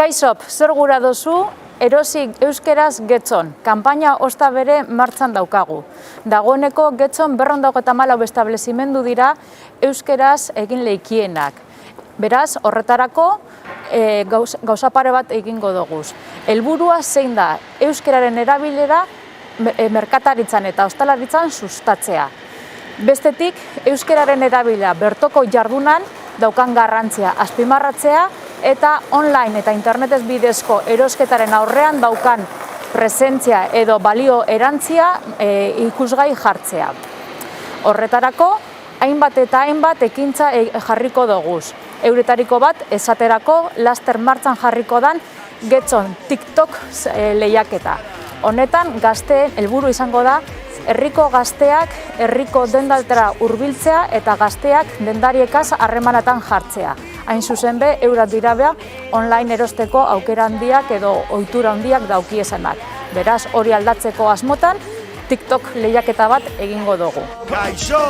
Kaixop, zer gura dozu, erosik euskeraz Getxon, kanpaina osta bere martxan daukagu. Dagoeneko Getxon 254 establezimendu dira euskeraz egin leikienak. Beraz, horretarako gauza pare bat egingo doguz. Helburua zein da euskeraren erabilera merkataritzan eta ostalaritzan sustatzea. Bestetik, euskeraren erabilera bertoko jardunan daukan garrantzia azpimarratzea eta online eta internetez bidezko erosketaren aurrean daukan presentzia edo balio erantzia ikusgai jartzea. Horretarako, hainbat eta hainbat ekintza jarriko doguz. Euretariko bat, esaterako, laster martxan jarriko dan Getxon TikTok lehiaketa. Honetan, gazteen helburu izango da, herriko gazteak herriko dendaltara hurbiltzea eta gazteak dendariekaz harremanatan jartzea. Hain zuzen be, eurak dira beha, online erosteko aukera handiak edo ohitura handiak daukiesenak. Beraz, hori aldatzeko asmotan, TikTok lehiaketa bat egingo dugu. Kaixo!